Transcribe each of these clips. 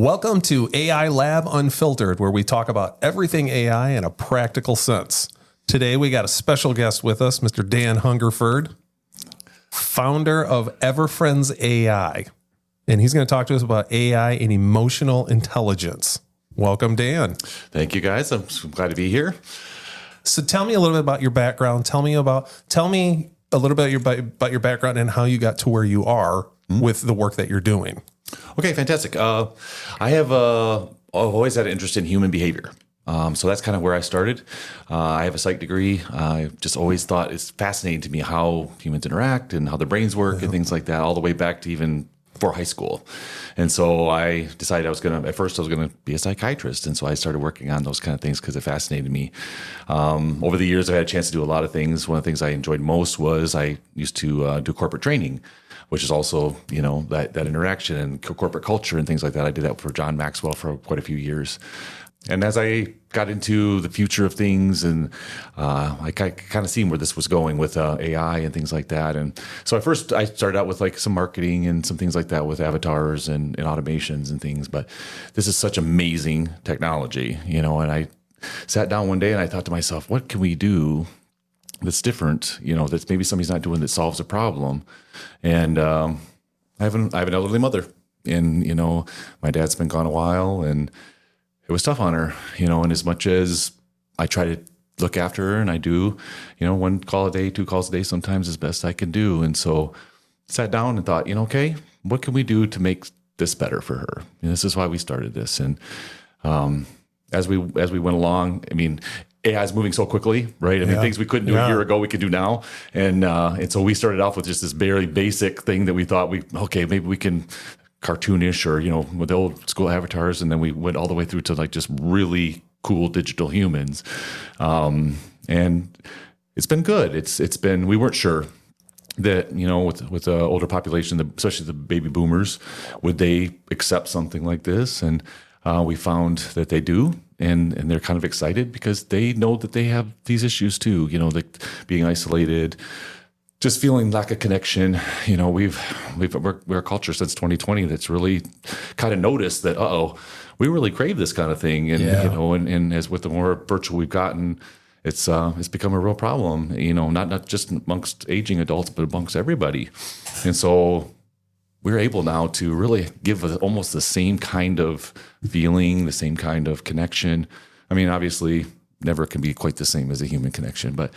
Welcome to AI Lab Unfiltered, where we talk about everything AI in a practical sense. Today, we got a special guest with us, Mr. Dan Hungerford, founder of EverFriends AI. And he's going to talk to us about AI and emotional intelligence. Welcome, Dan. Thank you, guys. I'm glad to be here. So tell me a little bit about your background. Tell me a little bit about your background and how you got to where you are with the work that you're doing. Okay, fantastic. I have always had an interest in human behavior. So that's kind of where I started. I have a psych degree. I just always thought it's fascinating to me how humans interact and how their brains work and things like that, all the way back to even before high school. And so I decided at first I was going to be a psychiatrist. And so I started working on those kind of things because it fascinated me. Over the years, I had a chance to do a lot of things. One of the things I enjoyed most was I used to do corporate training, which is also, that interaction and corporate culture and things like that. I did that for John Maxwell for quite a few years. And as I got into the future of things and I kind of seen where this was going with AI and things like that. And so I started out with like some marketing and some things like that with avatars and automations and things. But this is such amazing technology, and I sat down one day and I thought to myself, what can we do that's different, that's maybe somebody's not doing that solves a problem. And I have an elderly mother, and, my dad's been gone a while, and it was tough on her, and as much as I try to look after her, and I do, one call a day, 2 calls a day sometimes is best I can do. And so sat down and thought, okay, what can we do to make this better for her? And this is why we started this. And as we went along, AI is moving so quickly, right? Things we couldn't do a year ago, we can do now. And so we started off with just this very basic thing that we thought maybe we can cartoonish or, with the old school avatars. And then we went all the way through to like just really cool digital humans. And it's been good. It's been, we weren't sure that, with the older population, especially the baby boomers, would they accept something like this? And we found that they do. And they're kind of excited because they know that they have these issues too, like being isolated, just feeling lack of connection. We're a culture since 2020 that's really kind of noticed that, we really crave this kind of thing. And, and as with the more virtual we've gotten, it's become a real problem, not just amongst aging adults, but amongst everybody. And so we're able now to really give almost the same kind of feeling, the same kind of connection. Obviously, never can be quite the same as a human connection, but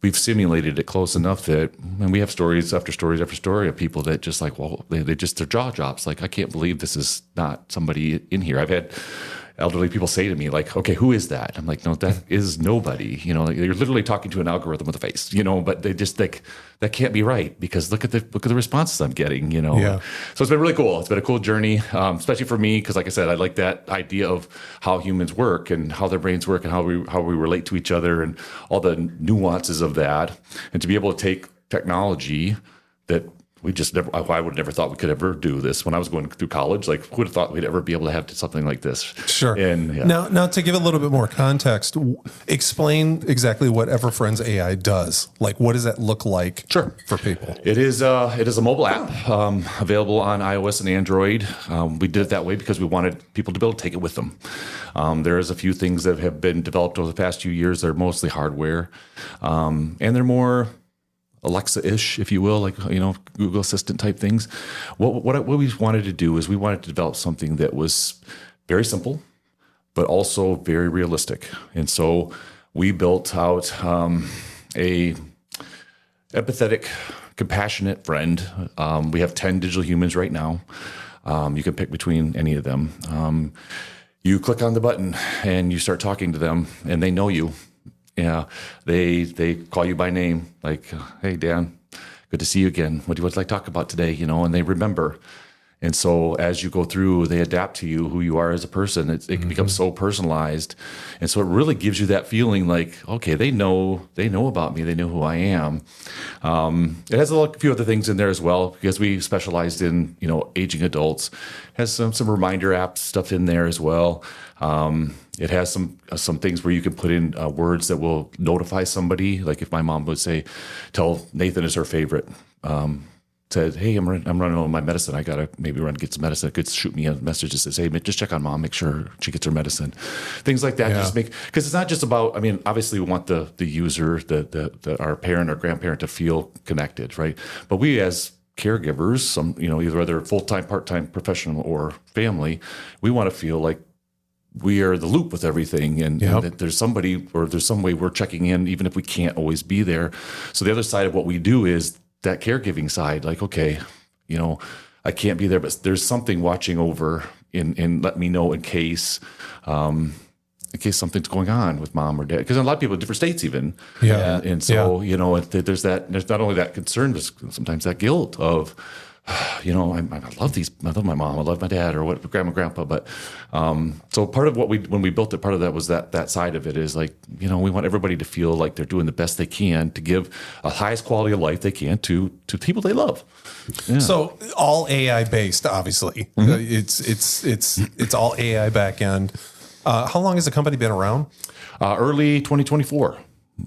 we've simulated it close enough that, and we have stories after stories after story of people that just like, they just, their jaw drops. Like, I can't believe this is not somebody in here. I've had elderly people say to me, like, okay, who is that? I'm like, no, that is nobody. Like, you're literally talking to an algorithm with a face, but they just think that can't be right because look at the responses I'm getting, Yeah. So it's been really cool. It's been a cool journey, especially for me, because like I said, I like that idea of how humans work and how their brains work and how we relate to each other and all the nuances of that, and to be able to take technology that we just never, I would have never thought we could ever do this when I was going through college. Like, who would have thought we'd ever be able to have something like this? Sure. And Now to give a little bit more context, explain exactly what EverFriends AI does. Like, what does that look like for people? It is a mobile app available on iOS and Android. We did it that way because we wanted people to be able to take it with them. There's a few things that have been developed over the past few years. They're mostly hardware, and they're more Alexa-ish, if you will, like, Google Assistant type things. What we wanted to do is we wanted to develop something that was very simple, but also very realistic. And so we built out a empathetic, compassionate friend. We have 10 digital humans right now. You can pick between any of them. You click on the button and you start talking to them, and they know you. Yeah, they call you by name, like, hey, Dan, good to see you again. What would you like to talk about today? And they remember. And so as you go through, they adapt to you, who you are as a person. It can become so personalized. And so it really gives you that feeling like, okay, they know about me. They know who I am. It has a few other things in there as well, because we specialized in, aging adults. It has some reminder app stuff in there as well. It has some things where you can put in words that will notify somebody. Like if my mom would say, tell Nathan is her favorite said, "Hey, I'm running on my medicine. I gotta maybe run get some medicine." It could shoot me a message that says, "Hey, just check on mom, make sure she gets her medicine." Things like that. Just because it's not just about. I mean, obviously, we want the user, our parent or grandparent to feel connected, right? But we as caregivers, either whether full-time, part-time, professional, or family, we want to feel like we are the loop with everything, and that there's somebody or there's some way we're checking in, even if we can't always be there. So the other side of what we do is that caregiving side, like, okay, I can't be there, but there's something watching over and let me know in case something's going on with mom or dad. Because a lot of people in different states even. Yeah. And so, there's not only that concern, but sometimes that guilt of, I love my mom, I love my dad, or what, grandma, grandpa. But so part of when we built it, part of that was that side of it is like, we want everybody to feel like they're doing the best they can to give a highest quality of life they can to people they love. Yeah. So all AI based, obviously. It's all AI back end. How long has the company been around? Early 2024.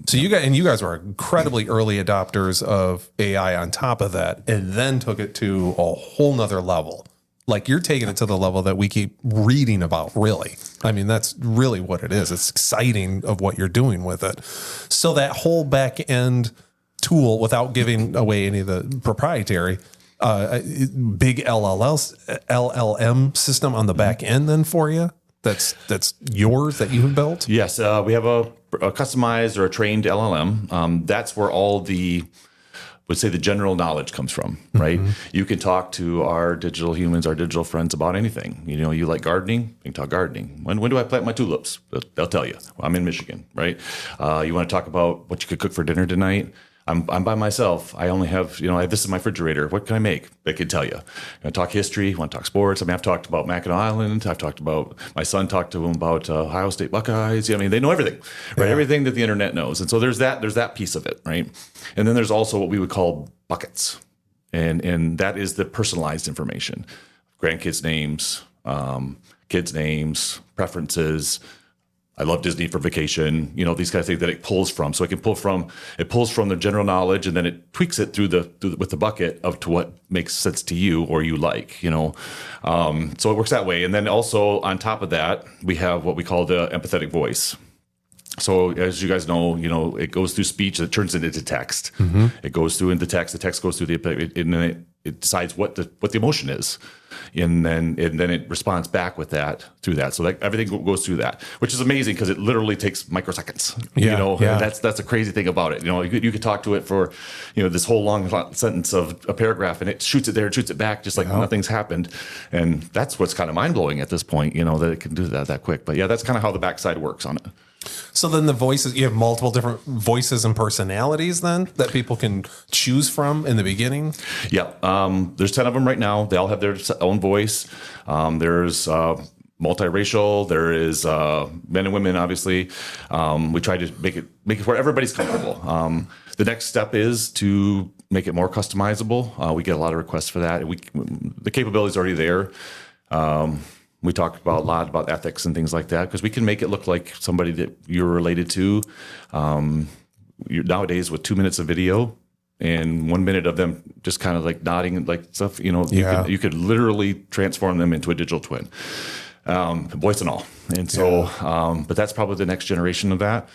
So you guys were incredibly early adopters of AI on top of that, and then took it to a whole nother level. Like, you're taking it to the level that we keep reading about, really. I mean, that's really what it is. It's exciting of what you're doing with it. So that whole back end tool, without giving away any of the proprietary, big LLM system on the back end then for you? That's yours, that you have built? Yes, we have a customized or a trained LLM. That's where all the general knowledge comes from, right? Mm-hmm. You can talk to our digital humans, our digital friends about anything. You like gardening? You can talk gardening. When do I plant my tulips? They'll tell you. Well, I'm in Michigan, right? You want to talk about what you could cook for dinner tonight? I'm by myself. I only have, this is my refrigerator. What can I make? They can tell you. You want to talk history? You want to talk sports? I mean, I've talked about Mackinac Island. I've talked about, my son talked to him about Ohio State Buckeyes. I mean, they know everything, right? Yeah. Everything that the internet knows. And so there's that piece of it, right? And then there's also what we would call buckets. And that is the personalized information. Grandkids' names, kids' names, preferences. I love Disney for vacation, these kind of things that it pulls from. So it pulls from the general knowledge, and then it tweaks it with the bucket to what makes sense to you or you like, So it works that way. And then also on top of that, we have what we call the empathetic voice. So as you guys know, it goes through speech, it turns it into text. Mm-hmm. It goes through into text. The text goes through and then it decides what the emotion is, and then it responds back with that through that. So everything goes through that, which is amazing because it literally takes microseconds. Yeah. That's a crazy thing about it. You could talk to it for this whole long sentence of a paragraph, and it shoots it there, it shoots it back, just like nothing's happened. And that's what's kind of mind blowing at this point. That it can do that quick. But yeah, that's kind of how the backside works on it. So then the voices, you have multiple different voices and personalities then that people can choose from in the beginning? Yeah. There's 10 of them right now. They all have their own voice. There's multiracial. There is men and women, obviously. We try to make it where everybody's comfortable. The next step is to make it more customizable. We get a lot of requests for that. The capability is already there. We talked a lot about ethics and things like that, because we can make it look like somebody that you're related to. Nowadays, with 2 minutes of video and 1 minute of them just kind of like nodding and like stuff, you could literally transform them into a digital twin, voice and all. And so, but that's probably the next generation of that.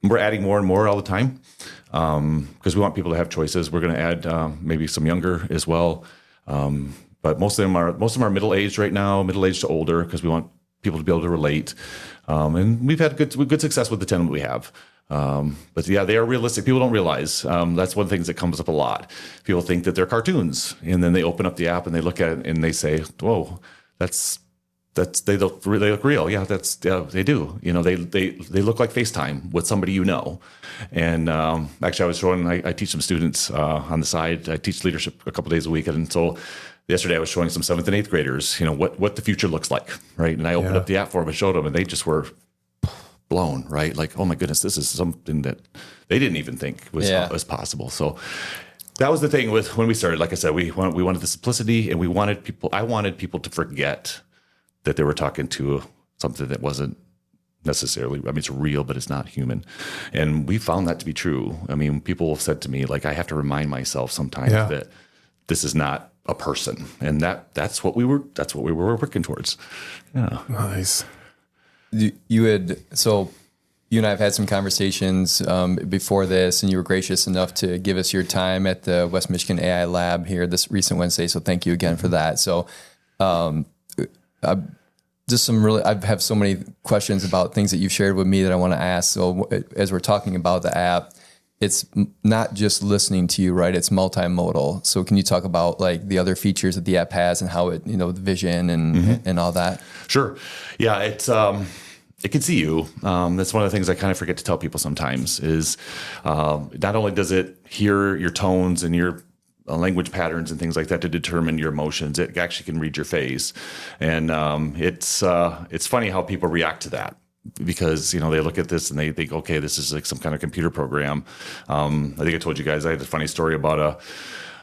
We're adding more and more all the time because we want people to have choices. We're going to add maybe some younger as well. But most of them are middle-aged right now, middle-aged to older, because we want people to be able to relate. And we've had good success with the 10 that we have. But yeah, they are realistic. People don't realize that's one of the things that comes up a lot. People think that they're cartoons, and then they open up the app and they look at it and they say, "Whoa, they look real." Yeah, they do. They look like FaceTime with somebody And actually, I was showing. I teach some students on the side. I teach leadership a couple days a week, and so yesterday I was showing some 7th and 8th graders, what the future looks like, right? And I opened up the app for them and showed them, and they just were blown, right? Like, oh my goodness, this is something that they didn't even think was possible. So that was the thing with when we started. Like I said, we wanted the simplicity, and I wanted people to forget that they were talking to something that wasn't necessarily, it's real, but it's not human. And we found that to be true. People have said to me, like, I have to remind myself sometimes that this is not a person. And that's what we were working towards. Yeah. Nice. You and I have had some conversations before this, and you were gracious enough to give us your time at the West Michigan AI Lab here this recent Wednesday. So thank you again for that. So I have so many questions about things that you've shared with me that I want to ask. So as we're talking about the app, it's not just listening to you, right? It's multimodal. So can you talk about like the other features that the app has and how it, the vision and all that? Sure. Yeah, it can see you. That's one of the things I kind of forget to tell people sometimes is not only does it hear your tones and your language patterns and things like that to determine your emotions, it actually can read your face. And it's funny how people react to that. Because, they look at this and they think, okay, this is like some kind of computer program. I think I told you guys, I had a funny story about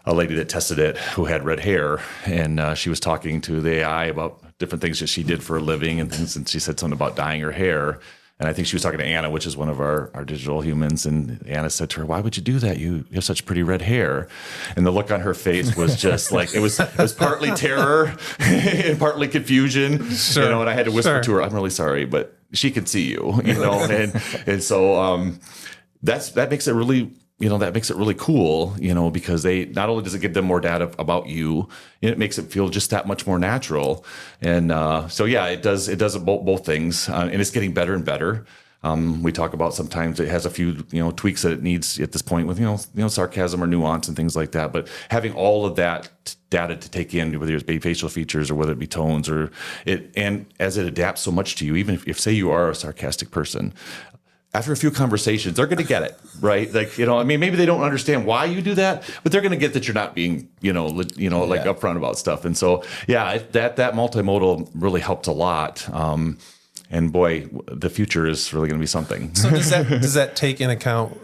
a lady that tested it who had red hair, and she was talking to the AI about different things that she did for a living and things, and she said something about dyeing her hair. And I think she was talking to Anna, which is one of our digital humans. And Anna said to her, "Why would you do that? You have such pretty red hair." And the look on her face was just like, it was partly terror and partly confusion. Sure. And I had to whisper to her, "I'm really sorry, but she could see you," and so that makes it really, that makes it really cool, because they, not only does it give them more data about you, it makes it feel just that much more natural. And so, yeah, it does both things, and it's getting better and better. We talk about sometimes it has a few, tweaks that it needs at this point with, sarcasm or nuance and things like that. But having all of that data to take in, whether it's facial features or whether it be tones and as it adapts so much to you, even if say you are a sarcastic person, after a few conversations, they're going to get it, right? Like, maybe they don't understand why you do that, but they're going to get that you're not being, like upfront about stuff. And so, yeah, that multimodal really helped a lot. And boy, the future is really going to be something. So does that take in account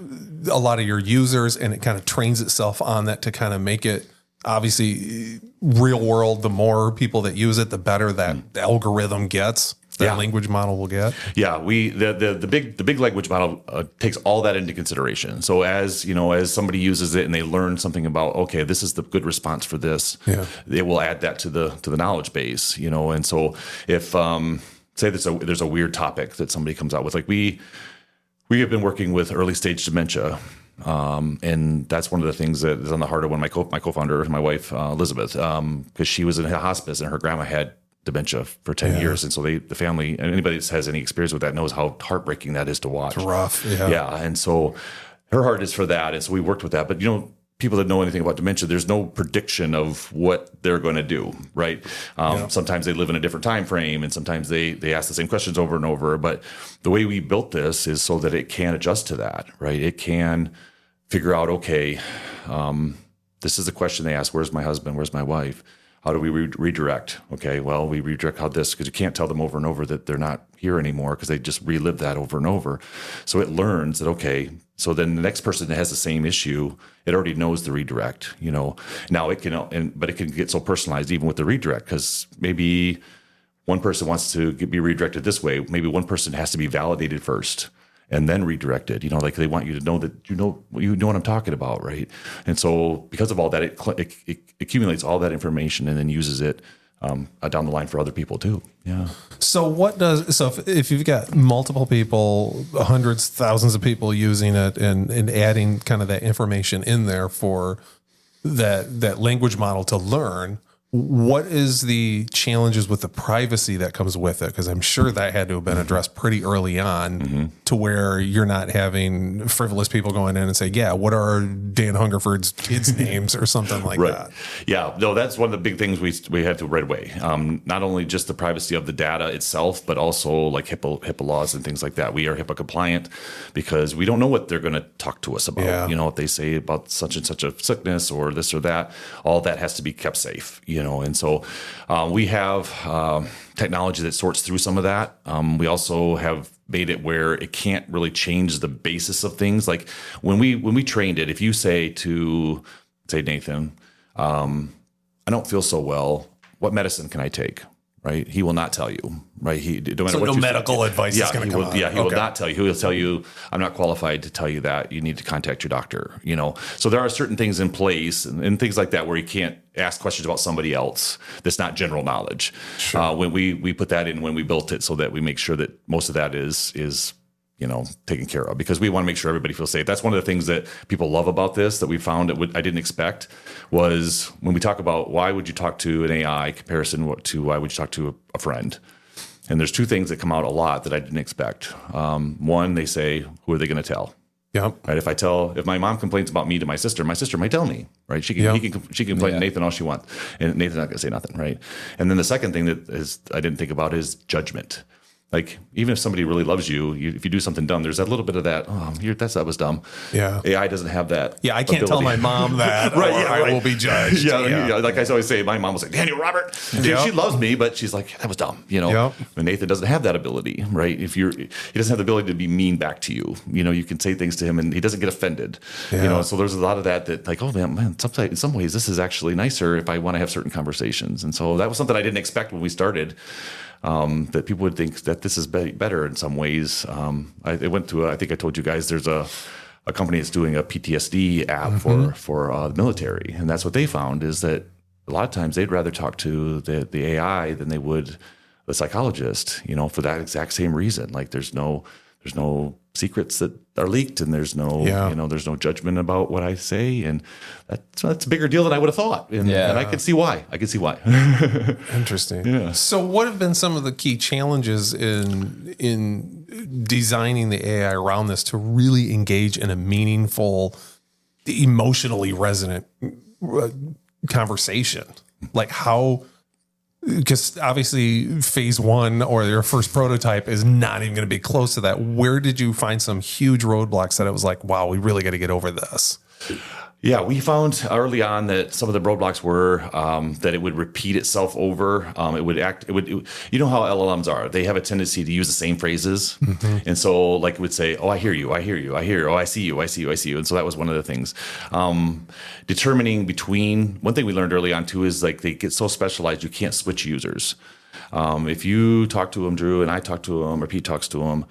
a lot of your users, and it kind of trains itself on that to kind of make it obviously real world? The more people that use it, the better that algorithm gets. That language model will get. Yeah, the big language model takes all that into consideration. So as somebody uses it and they learn something about, okay, this is the good response for this, it will add that to the knowledge base. And so if say there's a weird topic that somebody comes out with, like we have been working with early stage dementia. And that's one of the things that is on the heart of one of my co-founder, my wife, Elizabeth, because she was in a hospice and her grandma had dementia for 10 years. And so the family, and anybody that has any experience with that knows how heartbreaking that is to watch. It's rough. Yeah. And so her heart is for that. And so we worked with that. But, people that know anything about dementia, there's no prediction of what they're going to do, right? Sometimes they live in a different time frame, and sometimes they ask the same questions over and over. But the way we built this is so that it can adjust to that, right? It can figure out, okay, this is the question they ask: where's my husband? Where's my wife? How do we redirect? Okay, well, we redirect because you can't tell them over and over that they're not here anymore because they just relive that over and over. So it learns that, okay, so then the next person that has the same issue, it already knows the redirect, Now it can, but it can get so personalized even with the redirect, because maybe one person wants to be redirected this way. Maybe one person has to be validated first and then redirected, like they want you to know that you know what I'm talking about, right? And so because of all that, it accumulates all that information and then uses it down the line for other people too. Yeah. So if you've got multiple people, hundreds, thousands of people using it and adding kind of that information in there for that language model to learn, what is the challenges with the privacy that comes with it? Because I'm sure that had to have been addressed pretty early on to where you're not having frivolous people going in and say, yeah, what are Dan Hungerford's kids' names or something like that? Yeah, no, that's one of the big things we had to right away. Not only just the privacy of the data itself, but also like HIPAA laws and things like that. We are HIPAA compliant because we don't know what they're going to talk to us about. Yeah. If they say about such and such a sickness or this or that, all that has to be kept safe, And so we have technology that sorts through some of that. We also have made it where it can't really change the basis of things. Like when we trained it, if you say to, Nathan, I don't feel so well, what medicine can I take? right? He will not tell you, right? No matter So what no you medical advice is going to come out. He will not tell you. He will tell you, I'm not qualified to tell you that. You need to contact your doctor, So there are certain things in place and things like that where you can't ask questions about somebody else that's not general knowledge. Sure. When we put that in when we built it so that we make sure that most of that is taken care of, because we want to make sure everybody feels safe. That's one of the things that people love about this that we found I didn't expect was when we talk about why would you talk to an AI comparison to why would you talk to a friend. And there's two things that come out a lot that I didn't expect. One, they say, who are they going to tell? Yep. Right. If my mom complains about me to my sister might tell me, right? She can complain to Nathan all she wants, and Nathan's not going to say nothing, right? And then the second thing I didn't think about is judgment. Like, even if somebody really loves you, if you do something dumb, there's that little bit of that, that was dumb. Yeah. AI doesn't have that. Yeah, I can't ability. tell my mom that, right, I will be judged. Yeah. Like I always say, my mom was like, Daniel Robert. She loves me, but she's like, that was dumb, Yep. And Nathan doesn't have that ability, right? He doesn't have the ability to be mean back to you. You can say things to him and he doesn't get offended. Yeah. So there's a lot of that like, oh man, sometimes in some ways this is actually nicer if I want to have certain conversations. And so that was something I didn't expect when we started. That people would think that this is better in some ways. I think I told you guys there's a company that's doing a PTSD app for the military, and that's what they found is that a lot of times they'd rather talk to the AI than they would the psychologist. For that exact same reason. Like there's no secrets that are leaked, and there's no there's no judgment about what I say, and that's a bigger deal than I would have thought. And I could see why. Interesting. Yeah. So what have been some of the key challenges in designing the AI around this to really engage in a meaningful, emotionally resonant conversation? Like how, because obviously phase one or their first prototype is not even going to be close to that. Where did you find some huge roadblocks that it was like, wow, we really got to get over this? Yeah, we found early on that some of the roadblocks were that it would repeat itself over. It would you know how LLMs are. They have a tendency to use the same phrases. And so like it would say, oh, I hear you. Oh, I see you. And so that was one of the things. Determining between, one thing we learned early on too is like they get so specialized, you can't switch users. If you talk to them, Drew, and I talk to them, or Pete talks to them,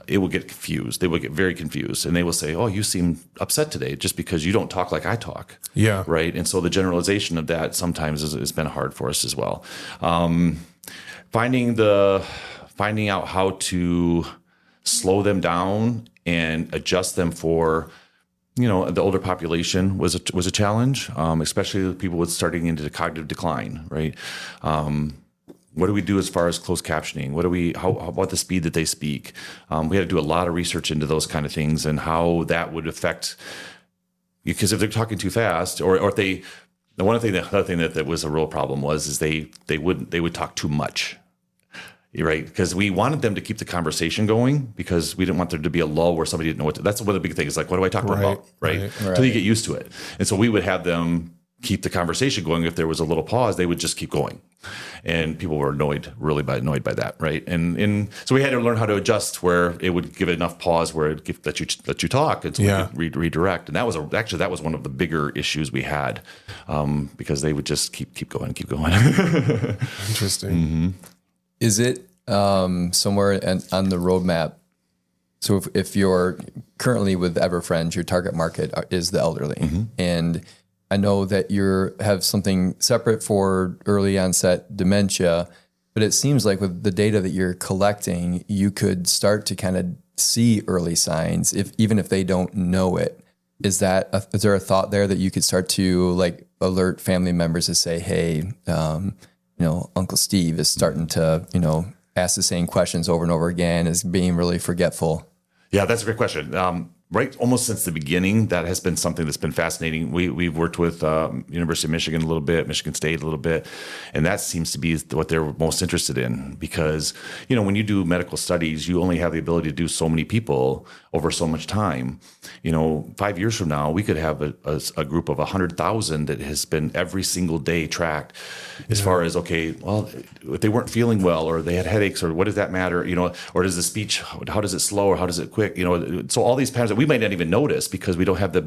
it will get confused. They will get very confused, and they will say, "Oh, you seem upset today just because you don't talk like I talk." Yeah, right. And so the generalization of that sometimes has been hard for us as well. Finding out how to slow them down and adjust them for the older population was a challenge, especially the people with starting into the cognitive decline, right? What do we do as far as closed captioning? How about the speed that they speak? We had to do a lot of research into those kind of things and how that would affect, because if they're talking too fast or if they, the other thing that was a real problem is they would talk too much. Right, because we wanted them to keep the conversation going because we didn't want there to be a lull where somebody didn't know what to. That's one of the big things. Like, what do I talk about? Right, until you get used to it. And so we would have them keep the conversation going. If there was a little pause, they would just keep going, and people were really annoyed by that. Right, and so we had to learn how to adjust where it would give enough pause where it would let you talk, and so we could redirect. And that was one of the bigger issues we had because they would just keep going. Interesting. Mm-hmm. Is it somewhere on the roadmap? So if you're currently with EverFriends, your target market is the elderly. And I know that you have something separate for early onset dementia, but it seems like with the data that you're collecting, you could start to kind of see early signs, even if they don't know it. Is there a thought there that you could start to like alert family members to say, hey, Uncle Steve is starting to, ask the same questions over and over again, is being really forgetful? Yeah, that's a great question. Right, almost since the beginning, that has been something that's been fascinating. We've worked with University of Michigan a little bit, Michigan State a little bit, and that seems to be what they're most interested in because, when you do medical studies, you only have the ability to do so many people over so much time. 5 years from now, we could have a group of 100,000 that has been every single day tracked as far as, okay, well, if they weren't feeling well or they had headaches, or what does that matter? Or does the speech, how does it slow or how does it quick? So all these patterns that we might not even notice because we don't have that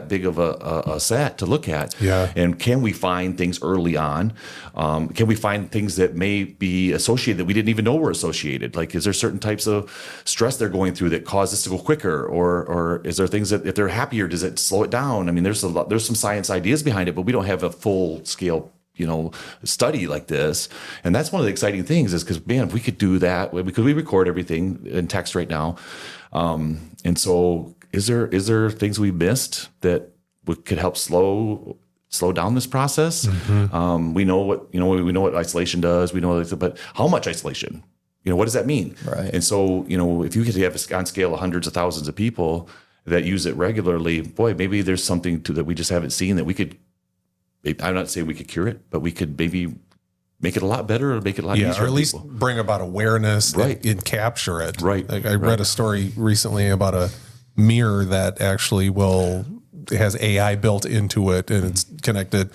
big of a set to look at. Yeah. And can we find things early on? Can we find things that may be associated that we didn't even know were associated? Like, is there certain types of stress they're going through that cause this to go quicker? Or is there things that if they're happier, does it slow it down? I mean, there's some science ideas behind it, but we don't have a full scale study like this. And that's one of the exciting things is because, man, if we could do that, because we record everything in text right now. And so is there things we missed that could help slow down this process? Mm-hmm. We know what isolation does. We know, but how much isolation? What does that mean? Right. And so, if you could have on scale of hundreds of thousands of people that use it regularly, boy, maybe there's something that we just haven't seen that we could. I'm not saying we could cure it, but we could maybe make it a lot better or make it a lot easier. Or at least bring about awareness, right, and capture it. Right. Like I read a story recently about a mirror that actually has AI built into it, and it's connected,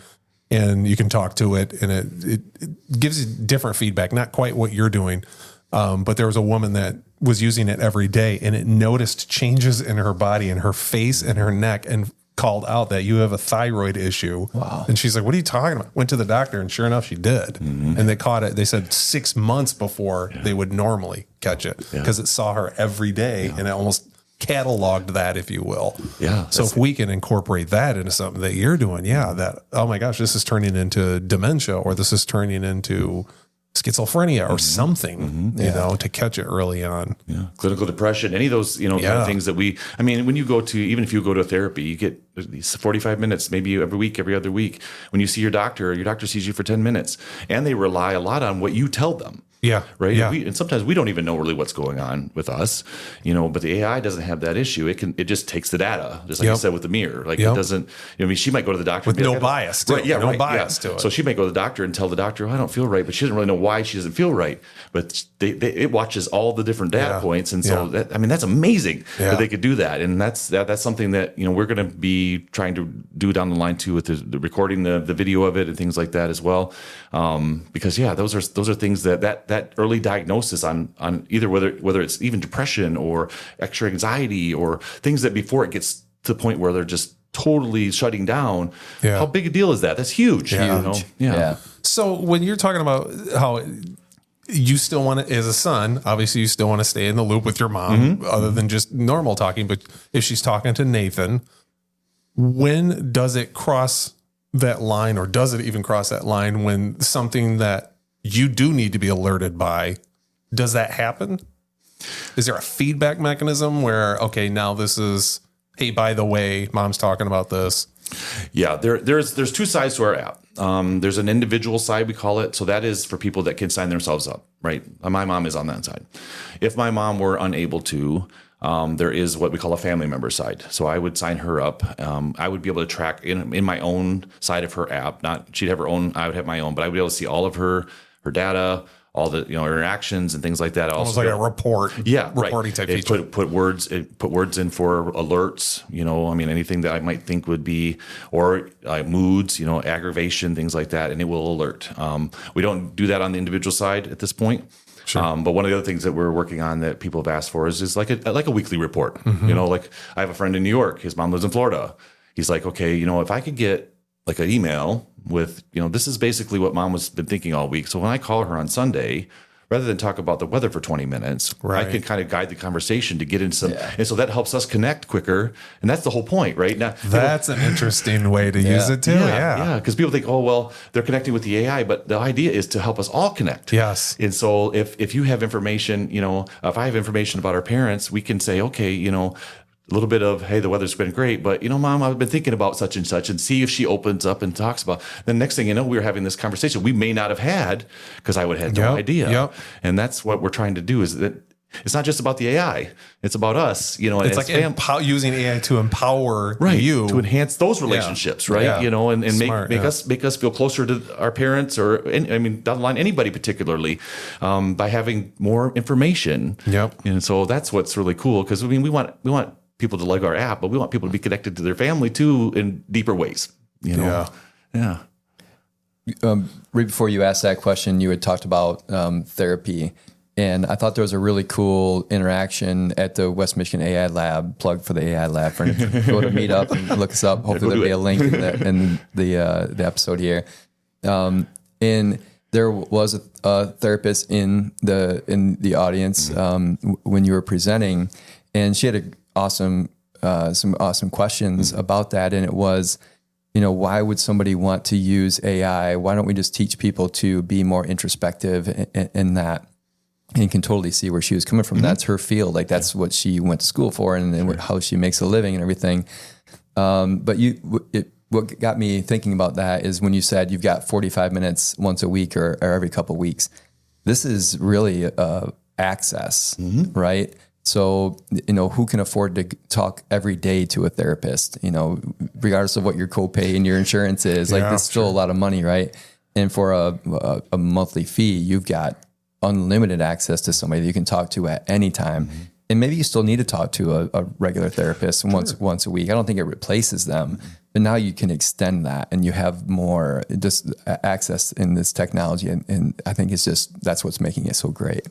and you can talk to it, and it gives you different feedback. Not quite what you're doing, but there was a woman that was using it every day, and it noticed changes in her body, in her face, and her neck, and called out that you have a thyroid issue. Wow. And she's like, what are you talking about? Went to the doctor, and sure enough, she did. Mm-hmm. And they caught it. They said 6 months before they would normally catch it because it saw her every day, and it almost cataloged that, if you will. Yeah. So if we can incorporate that into something that you're doing, that, oh my gosh, this is turning into dementia, or this is turning into schizophrenia or something, to catch it early on. Yeah. Clinical depression, any of those, kind of things that when you go to, even if you go to a therapy, you get these 45 minutes, maybe every week, every other week. When you see your doctor sees you for 10 minutes, and they rely a lot on what you tell them. Yeah. Right. Yeah. And sometimes we don't even know really what's going on with us, but the AI doesn't have that issue. It just takes the data, just like you said with the mirror. Like it doesn't, she might go to the doctor with no bias. Right. Yeah. No bias to it. So she might go to the doctor and tell the doctor, I don't feel right, but she doesn't really know why she doesn't feel right. But it watches all the different data points. And so that's amazing that they could do that. And that's something that, we're going to be trying to do down the line too, with the recording the video of it and things like that as well. Because those are things that early diagnosis on either whether it's even depression or extra anxiety or things that before it gets to the point where they're just totally shutting down. How big a deal is that? That's huge. So when you're talking about how you still want to, as a son, obviously you still want to stay in the loop with your mom, other than just normal talking. But if she's talking to Nathan, when does it cross that line, or does it even cross that line when something that you do need to be alerted by, does that happen? Is there a feedback mechanism where, okay, now this is, hey, by the way, mom's talking about this? Yeah, there's two sides to our app. There's an individual side, we call it. So that is for people that can sign themselves up, right? My mom is on that side. If my mom were unable to, there is what we call a family member side. So I would sign her up. I would be able to track in my own side of her app. She'd have her own, I would have my own, but I would be able to see all of her data, all the interactions and things like that. Almost like a report, reporting type feature. Put words in for alerts. Anything that I might think would be, or moods, aggravation, things like that, and it will alert. We don't do that on the individual side at this point. Sure. But one of the other things that we're working on that people have asked for is like a weekly report. Like I have a friend in New York. His mom lives in Florida. He's like, okay, if I could get like an email with, this is basically what mom has been thinking all week. So when I call her on Sunday, rather than talk about the weather for 20 minutes, I can kind of guide the conversation to get into some, and so that helps us connect quicker. And that's the whole point, right? Now, that's an interesting way to use it too. Yeah. Because people think, oh, well, they're connecting with the AI, but the idea is to help us all connect. Yes. And so if you have information, if I have information about our parents, we can say, okay, a little bit of, hey, the weather's been great, but mom, I've been thinking about such and such, and see if she opens up and talks about. Then next thing you know, we're having this conversation we may not have had because I would have had no idea. And that's what we're trying to do, is that it's not just about the AI. It's about us, you know. It's as like using AI to empower you to enhance those relationships, right? Yeah. You know, and Smart, make us feel closer to our parents, or I mean, down the line, anybody particularly, by having more information. Yep. And so that's what's really cool, because I mean, we want people to like our app, but we want people to be connected to their family too in deeper ways. You know. Yeah. Right before you asked that question, you had talked about therapy. And I thought there was a really cool interaction at the West Michigan AI Lab. Plug for the AI Lab. For go to Meetup and look us up. Hopefully there'll be a link in the episode here. And there was a therapist in the audience when you were presenting, and she had some awesome questions about that. And it was, you know, why would somebody want to use AI? Why don't we just teach people to be more introspective in that? And you can totally see where she was coming from. That's her field. Like that's what she went to school for, and how she makes a living and everything. But what got me thinking about that is when you said you've got 45 minutes once a week or every couple of weeks. This is really access, right? So, you know, who can afford to talk every day to a therapist, you know, regardless of what your copay and your insurance is, like it's still a lot of money, right? And for a monthly fee, you've got unlimited access to somebody that you can talk to at any time. And maybe you still need to talk to a regular therapist once a week. I don't think it replaces them, but now you can extend that and you have more just access in this technology. And I think that's what's making it so great.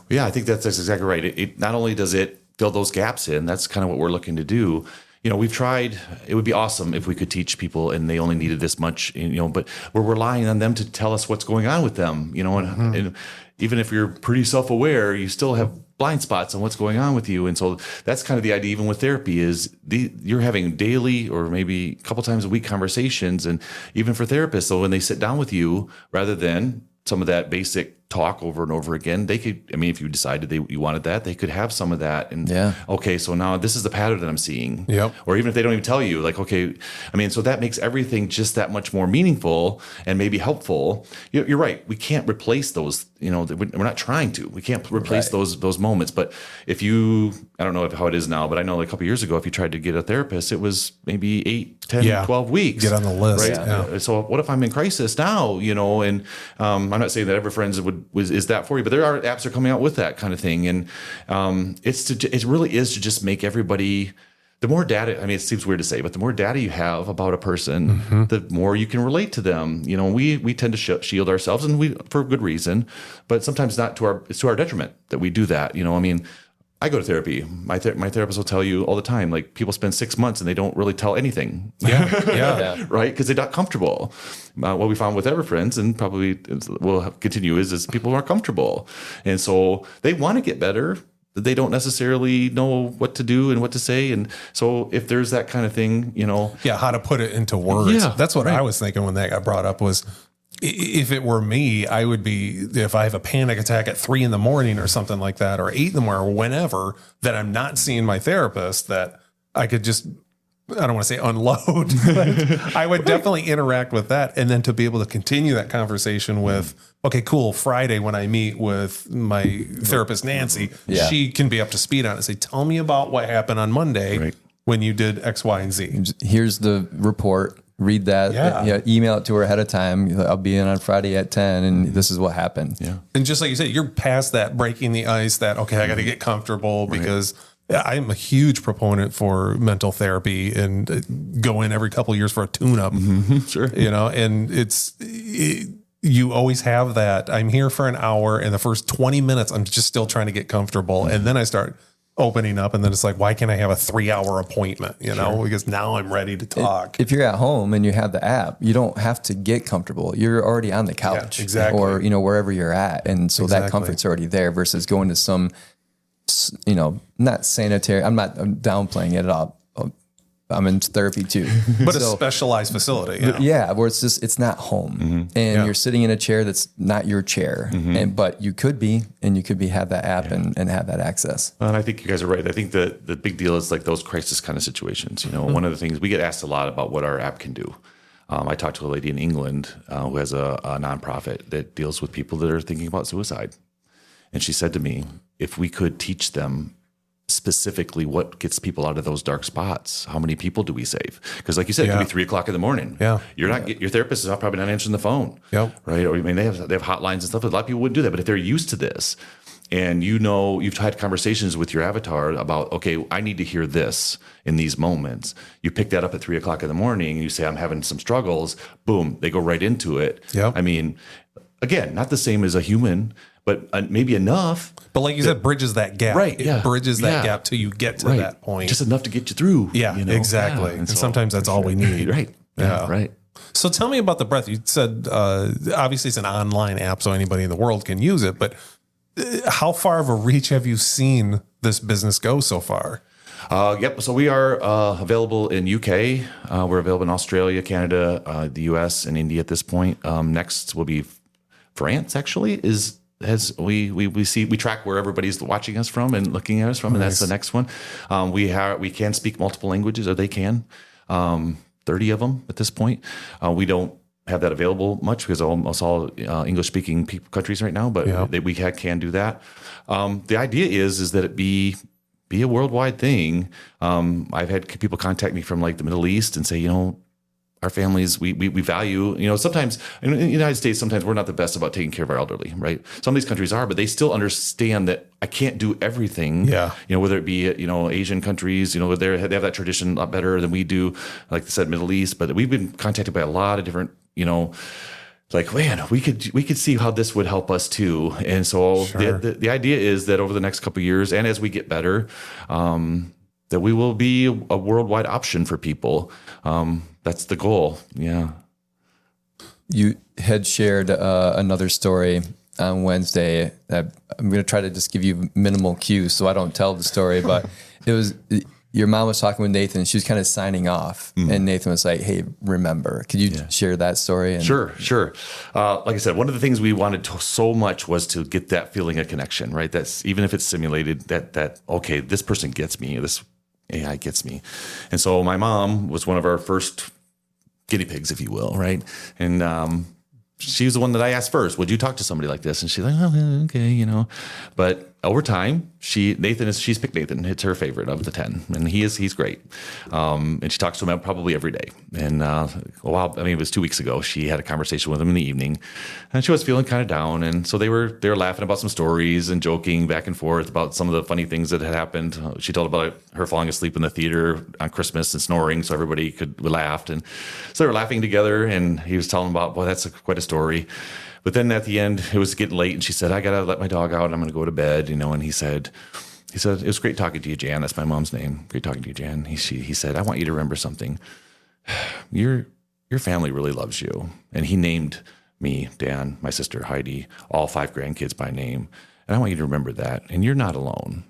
Yeah, I think that's exactly right. It not only does it fill those gaps in, that's kind of what we're looking to do. You know, we've tried, it would be awesome if we could teach people and they only needed this much, you know, but we're relying on them to tell us what's going on with them, you know, and even if you're pretty self-aware, you still have blind spots on what's going on with you. And so that's kind of the idea, even with therapy, is you're having daily or maybe a couple times a week conversations. And even for therapists, so when they sit down with you, rather than some of that basic talk over and over again, they could, I mean, if you decided you wanted that, they could have some of that. And okay, so now this is the pattern that I'm seeing. Or even if they don't even tell you, like, okay, I mean, so that makes everything just that much more meaningful and maybe helpful. You're right. We can't replace those, you know, we're not trying to. We can't replace those moments. But if you, I don't know how it is now, but I know like a couple of years ago, if you tried to get a therapist, it was maybe 8, 10, 12 weeks. Get on the list. Right? So what if I'm in crisis now, you know, and I'm not saying that EverFriends is that for you, but there are apps that are coming out with that kind of thing. And it really is to just make everybody, the more data, I mean, it seems weird to say, but the more data you have about a person, the more you can relate to them. You know, we tend to shield ourselves, and for good reason, but sometimes not it's to our detriment that we do that. You know, I mean, I go to therapy. My therapist will tell you all the time, like people spend 6 months and they don't really tell anything. Right? Because they're not comfortable. What we found with EverFriends, and probably will continue, is people who are comfortable. And so they want to get better. They don't necessarily know what to do and what to say. And so if there's that kind of thing, you know. Yeah, how to put it into words. That's what I was thinking when that got brought up was, if it were me, I would be, if I have a panic attack at 3 a.m. or something like that, or 8 a.m, or whenever, that I'm not seeing my therapist, that I could just, I don't want to say unload, but I would definitely interact with that. And then to be able to continue that conversation with, okay, cool, Friday when I meet with my therapist, Nancy, she can be up to speed on it. Say, tell me about what happened on Monday when you did X, Y, and Z. Here's the report. Read that, email it to her ahead of time. I'll be in on Friday at 10 and this is what happened. And just like you said, you're past that breaking the ice, that, okay, I got to get comfortable, because I'm a huge proponent for mental therapy and go in every couple of years for a tune-up, you know, and you always have that. I'm here for an hour, and the first 20 minutes, I'm just still trying to get comfortable. And then I start opening up, and then it's like, why can't I have a 3-hour appointment? You know, because now I'm ready to talk. If you're at home and you have the app, you don't have to get comfortable. You're already on the couch, or, you know, wherever you're at. And so that comfort's already there versus going to some, you know, not sanitary. I'm downplaying it at all. I'm in therapy too, but a specialized facility. Where it's not home, and you're sitting in a chair that's not your chair, but you could have that app and have that access. And I think you guys are right. I think the big deal is like those crisis kind of situations. You know, one of the things we get asked a lot about what our app can do. I talked to a lady in England who has a nonprofit that deals with people that are thinking about suicide. And she said to me, if we could teach them specifically what gets people out of those dark spots, how many people do we save? Because like you said, it could be 3 o'clock in the morning. Yeah. You're not, your therapist is probably not answering the phone. Yep. Right. Or I mean, they have hotlines and stuff. A lot of people wouldn't do that, but if they're used to this and you've had conversations with your avatar about, okay, I need to hear this in these moments. You pick that up at 3 o'clock in the morning and you say, I'm having some struggles. Boom. They go right into it. Yep. I mean, again, not the same as a human, but maybe enough. But like you said, bridges that gap. Right, yeah. It bridges that Yeah. gap till you get to Right. that point. Just enough to get you through. Yeah, you know? exactly. Yeah. And sometimes that's all we need. Right. Yeah. Right. So tell me about the breath. You said, obviously it's an online app, so anybody in the world can use it, but how far of a reach have you seen this business go so far? Yep. So we are available in UK. We're available in Australia, Canada, the US, and India at this point. Next will be France. Actually, we track where everybody's watching us from and looking at us from, and that's the next one. We can speak multiple languages, or they can. 30 of them at this point. We don't have that available much because almost all English speaking countries right now, but we can do that. The idea is that it be a worldwide thing. I've had people contact me from like the Middle East and say, our families, we value, sometimes in the United States, sometimes we're not the best about taking care of our elderly, right? Some of these countries are, but they still understand that I can't do everything. Yeah. Whether it be, Asian countries, they have that tradition a lot better than we do, like I said, Middle East, but we've been contacted by a lot of different, like, man, we could see how this would help us too. And so the idea is that over the next couple of years, and as we get better, that we will be a worldwide option for people. That's the goal. Yeah. You had shared another story on Wednesday. I'm going to try to just give you minimal cues so I don't tell the story, but it was your mom was talking with Nathan. She was kind of signing off, and Nathan was like, "Hey, remember?" Could you share that story? Sure. Like I said, one of the things we wanted so much was to get that feeling of connection, right? That's even if it's simulated. That okay, this person gets me. This AI gets me. And so my mom was one of our first guinea pigs, if you will, right? And she was the one that I asked first, would you talk to somebody like this? And she's like, oh, okay, But over time, she's picked Nathan. It's her favorite of the 10. And he's great. And she talks to him probably every day. And it was 2 weeks ago, she had a conversation with him in the evening. And she was feeling kind of down. And so they were laughing about some stories and joking back and forth about some of the funny things that had happened. She told about her falling asleep in the theater on Christmas and snoring so everybody could laugh. And so they were laughing together. And he was telling about, well, that's quite a story. But then at the end, it was getting late, and she said, I got to let my dog out. I'm going to go to bed, and he said, it was great talking to you, Jan. That's my mom's name. Great talking to you, Jan. He said, I want you to remember something. Your family really loves you. And he named me, Dan, my sister, Heidi, all 5 grandkids by name. And I want you to remember that. And you're not alone.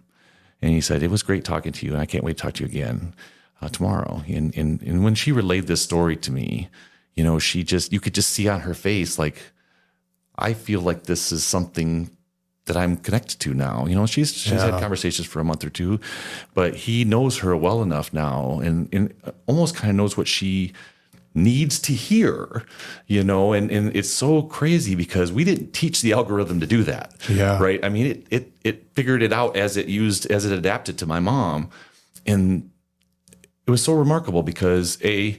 And he said, it was great talking to you, and I can't wait to talk to you again tomorrow. And when she relayed this story to me, you could just see on her face, like, I feel like this is something that I'm connected to now. She's had conversations for a month or two, but he knows her well enough now and almost kind of knows what she needs to hear, and it's so crazy because we didn't teach the algorithm to do that. Yeah. Right. I mean, it figured it out as it adapted to my mom. And it was so remarkable because I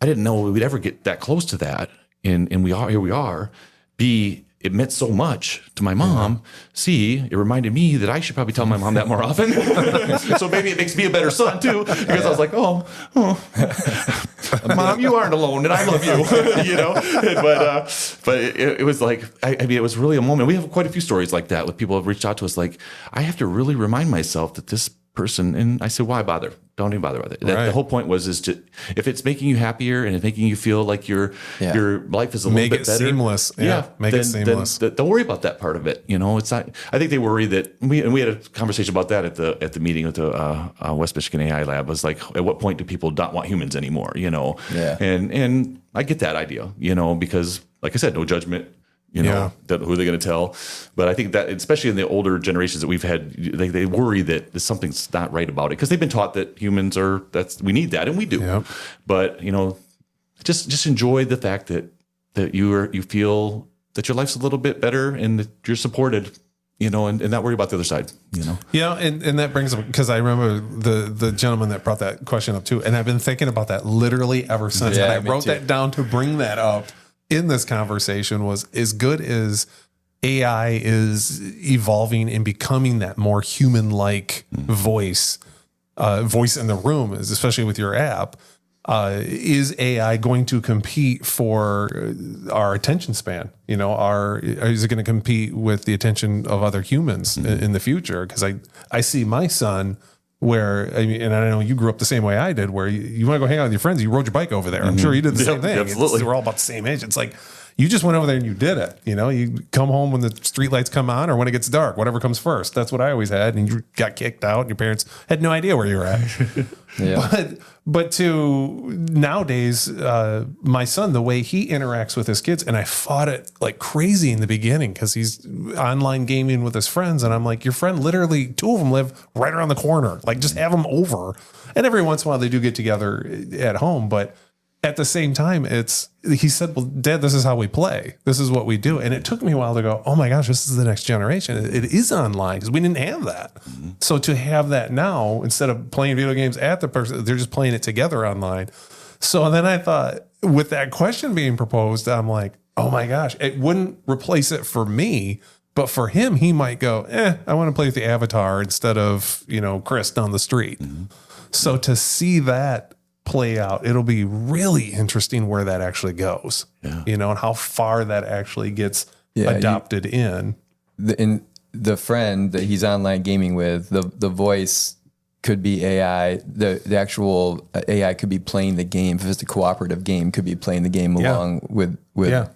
didn't know we'd ever get that close to that. And here we are. B, it meant so much to my mom. C, it reminded me that I should probably tell my mom that more often. So maybe it makes me a better son too, because I was like, oh, Mom, you aren't alone, and I love you. But it was like, it was really a moment. We have quite a few stories like that with people who have reached out to us, like, I have to really remind myself that this person, and I said, why bother? Don't even bother with it. The whole point was if it's making you happier and it's making you feel like your life is a little bit better. Seamless. Make it seamless. Then don't worry about that part of it. It's not. I think they worry that we had a conversation about that at the meeting with the West Michigan AI Lab. Was like, at what point do people not want humans anymore? And I get that idea. Because like I said, no judgment. That who they're going to tell. But I think that, especially in the older generations that we've had, they worry that something's not right about it because they've been taught that humans we need that, and we do. Yep. But just enjoy the fact that you feel that your life's a little bit better and that you're supported. and not worry about the other side, Yeah, and that brings up, because I remember the gentleman that brought that question up too, and I've been thinking about that literally ever since. Yeah, and I me wrote too. that down to bring that up in this conversation. Was as good as AI is evolving and becoming that more human-like voice in the room, especially with your app. Is AI going to compete for our attention span? Is it going to compete with the attention of other humans in the future? Because I see my son where, and I know you grew up the same way I did, where you want to go hang out with your friends, you rode your bike over there. I'm sure you did the same thing. Absolutely. We're all about the same age. It's like, you just went over there and you did it. You come home when the street lights come on or when it gets dark, whatever comes first. That's what I always had. And you got kicked out and your parents had no idea where you were at. Yeah. But to nowadays, my son, the way he interacts with his kids, and I fought it like crazy in the beginning because he's online gaming with his friends. And I'm like, your friend, literally 2 of them live right around the corner. Like, just have them over. And every once in a while they do get together at home. But at the same time, he said, well, Dad, this is how we play. This is what we do. And it took me a while to go, oh my gosh, this is the next generation. It is online because we didn't have that. Mm-hmm. So to have that now, instead of playing video games at the person, they're just playing it together online. So then I thought, with that question being proposed, I'm like, oh my gosh, it wouldn't replace it for me. But for him, he might go, I want to play with the avatar instead of, Chris down the street. Mm-hmm. So to see that play out, it'll be really interesting where that actually goes, and how far that actually gets adopted in. The friend that he's online gaming with, the voice could be AI. The actual AI could be playing the game. If it's a cooperative game, could be playing the game along with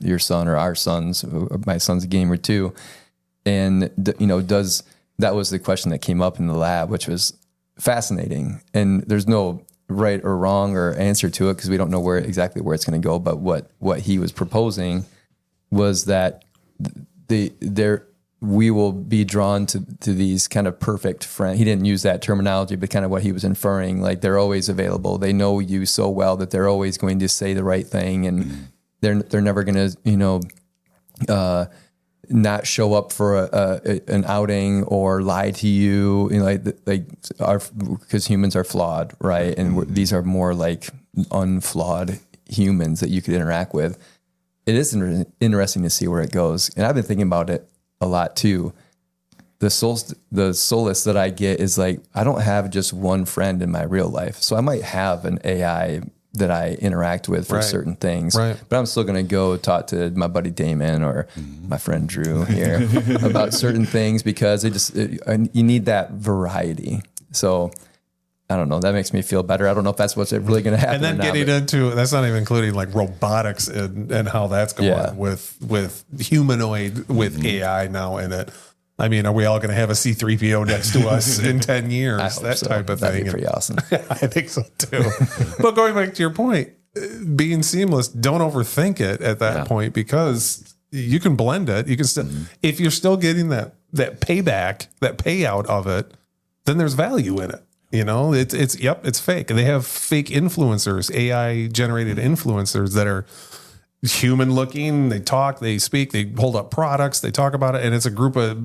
your son or our sons. My son's a gamer too. And, that was the question that came up in the lab, which was fascinating. And there's no right or wrong or answer to it because we don't know exactly where it's going to go. But what he was proposing was that we will be drawn to these kind of perfect friends. He didn't use that terminology, but kind of what he was inferring, like they're always available. They know you so well that they're always going to say the right thing, and they're never going to not show up for an outing or lie to you, because humans are flawed, right? And these are more like unflawed humans that you could interact with. It is interesting to see where it goes, and I've been thinking about it a lot too. The solace that I get is like, I don't have just one friend in my real life, so I might have an AI that I interact with for certain things, but I'm still going to go talk to my buddy Damon or my friend Drew here about certain things because you need that variety. So I don't know. That makes me feel better. I don't know if that's what's really going to happen. And then getting into, that's not even including like robotics and how that's going with humanoid with AI now in it. I mean, are we all going to have a C-3PO next to us in 10 years? That type of thing. That'd be pretty awesome. I think so too. But going back to your point, being seamless, don't overthink it at that point, because you can blend it. You can still, if you're still getting that payback, that payout of it, then there's value in it. It's fake. And they have fake influencers, AI generated influencers that are human looking. They talk, they speak, they hold up products, they talk about it. And it's a group of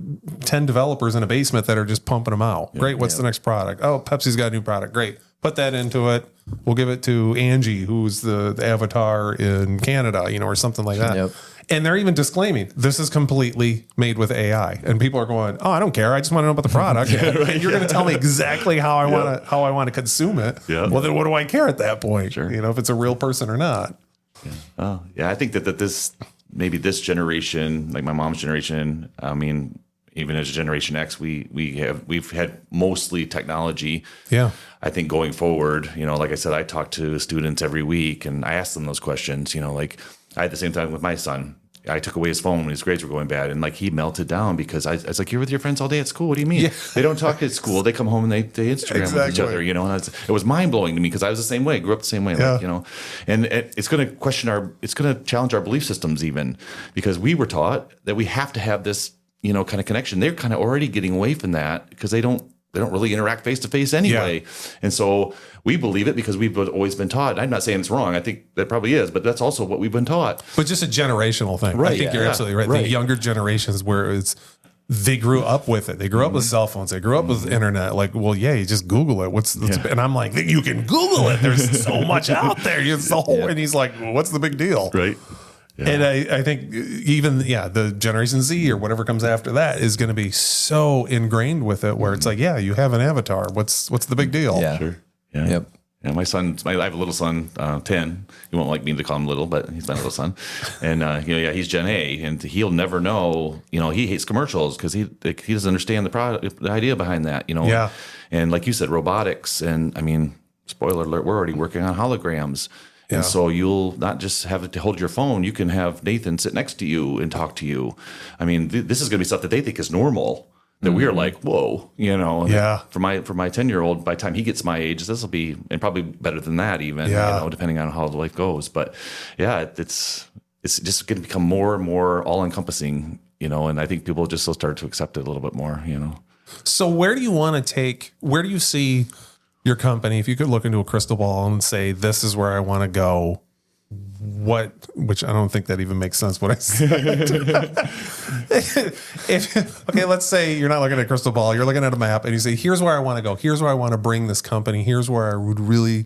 10 developers in a basement that are just pumping them out. Great. What's the next product? Oh, Pepsi's got a new product. Great. Put that into it. We'll give it to Angie, who's the avatar in Canada, or something like that. Yep. And they're even disclaiming this is completely made with AI. And people are going, oh, I don't care. I just want to know about the product. And you're going to tell me exactly how I want to consume it. Yeah. Well, then what do I care at that point? Sure. If it's a real person or not. Yeah. Oh, yeah. I think that this generation, like my mom's generation, I mean, even as Generation X, we've had mostly technology. Yeah. I think going forward, like I said, I talk to students every week and I ask them those questions, like I had the same time with my son. I took away his phone when his grades were going bad, and like he melted down because I was like, "You're with your friends all day at school. What do you mean? Yeah. They don't talk at school. They come home and they Instagram with each other." And it was mind blowing to me because I was the same way. Grew up the same way. And it's going to challenge our belief systems even, because we were taught that we have to have this kind of connection. They're kind of already getting away from that because they don't really interact face to face anyway. Yeah. And so we believe it because we've always been taught. I'm not saying it's wrong. I think that probably is, but that's also what we've been taught. But just a generational thing. Right. I think you're absolutely right. The younger generations where it's they grew up with it. They grew up with cell phones. They grew up with internet. Like, well, yeah, you just Google it. And I'm like, you can Google it. There's so much out there. It's the whole, and he's like, well, what's the big deal? Right. Yeah. And I think even, the Generation Z or whatever comes after that is going to be so ingrained with it where it's like, yeah, you have an avatar. What's the big deal? Yeah. Sure. Yeah. Yep. Yeah, I have a little son, 10. You won't like me to call him little, but he's my little son. And, he's Gen A, and he'll never know, he hates commercials because he doesn't understand the idea behind that, Yeah. And like you said, robotics. And I mean, spoiler alert, we're already working on holograms. Yeah. And so you'll not just have to hold your phone, you can have Nathan sit next to you and talk to you. I mean, this is going to be stuff that they think is normal. That we are like, whoa, Yeah. For my 10-year-old, by the time he gets my age, this will be, and probably better than that even, depending on how the life goes. But yeah, it's just going to become more and more all encompassing, and I think people just will start to accept it a little bit more, So where do you see your company, if you could look into a crystal ball and say, this is where I want to go? Which I don't think that even makes sense what I said. Okay, let's say you're not looking at a crystal ball, you're looking at a map and you say, here's where I want to go. Here's where I want to bring this company. Here's where I would really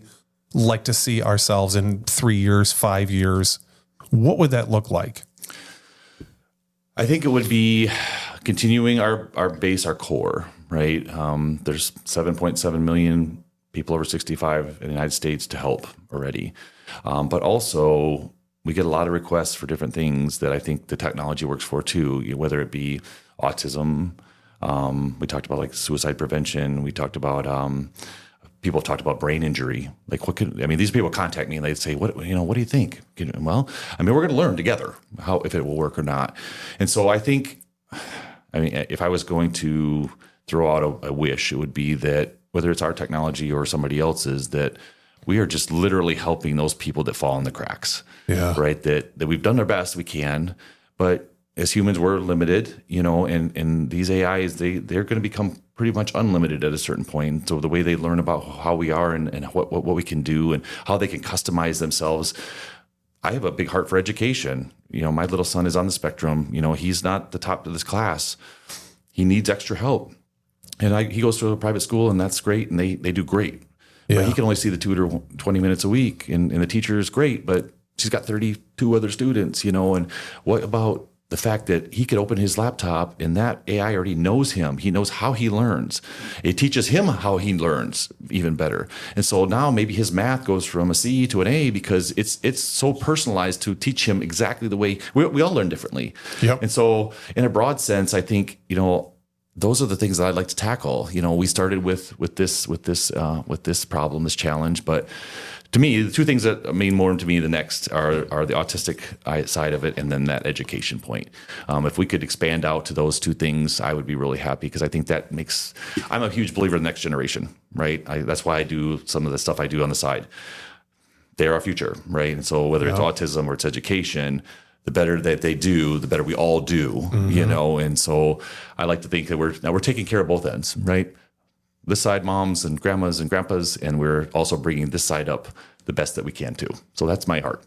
like to see ourselves in 3 years, 5 years. What would that look like? I think it would be continuing our base, our core, right? There's 7.7 million people over 65 in the United States to help already. But also, we get a lot of requests for different things that I think the technology works for too, whether it be autism. We talked about like suicide prevention. We talked about people have talked about brain injury. Like, these people contact me and they say, what do you think? Well, we're going to learn together if it will work or not. And so I think, if I was going to throw out a wish, it would be that whether it's our technology or somebody else's, that we are just literally helping those people that fall in the cracks, right? That we've done our best we can, but as humans, we're limited, and these AIs, they're going to become pretty much unlimited at a certain point. So the way they learn about how we are and what we can do and how they can customize themselves. I have a big heart for education. My little son is on the spectrum. He's not the top of this class. He needs extra help. And he goes to a private school, and that's great, and they do great. Yeah. But he can only see the tutor 20 minutes a week, and the teacher is great, but she's got 32 other students, and what about the fact that he could open his laptop and that AI already knows him. He knows how he learns. It teaches him how he learns even better. And so now maybe his math goes from a C to an A because it's so personalized to teach him exactly the way we all learn differently. Yep. And so in a broad sense, I think, those are the things that I'd like to tackle. We started with this problem, this challenge, but to me, the two things that mean more to me the next are the autistic side of it and then that education point. If we could expand out to those two things, I would be really happy because I think I'm a huge believer in the next generation, right? That's why I do some of the stuff I do on the side. They're our future, right? And so whether it's autism or it's education, the better that they do, the better we all do, And so I like to think that we're taking care of both ends, right? This side, moms and grandmas and grandpas, and we're also bringing this side up the best that we can too. So that's my heart.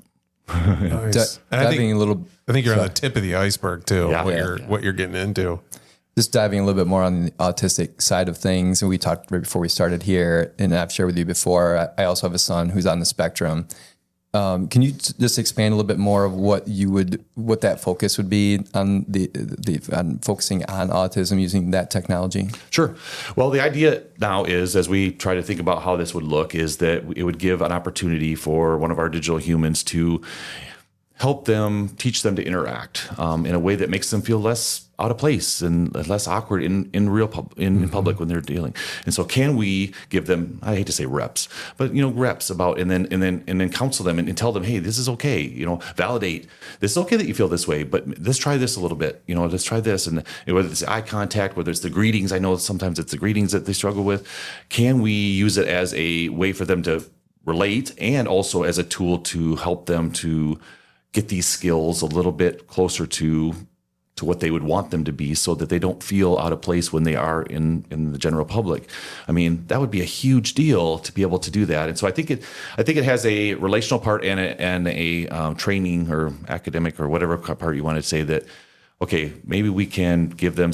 Nice. I think you're on the tip of the iceberg too. Yeah. What you're getting into. Just diving a little bit more on the autistic side of things, and we talked right before we started here, and I've shared with you before. I also have a son who's on the spectrum. Can you just expand a little bit more of what that focus would be on on focusing on autism using that technology? Sure. Well, the idea now is, as we try to think about how this would look, is that it would give an opportunity for one of our digital humans to help them, teach them to interact in a way that makes them feel less out of place and less awkward in public when they're dealing. And so, can we give them? I hate to say reps, but reps about and then counsel them and tell them, hey, this is okay. Validate. This is okay that you feel this way, but let's try this a little bit. Let's try this, and whether it's eye contact, whether it's the greetings. I know sometimes it's the greetings that they struggle with. Can we use it as a way for them to relate, and also as a tool to help them to get these skills a little bit closer to what they would want them to be, so that they don't feel out of place when they are in the general public. That would be a huge deal to be able to do that. And so I think it has a relational part and a training or academic or whatever part you want to say that okay, maybe we can give them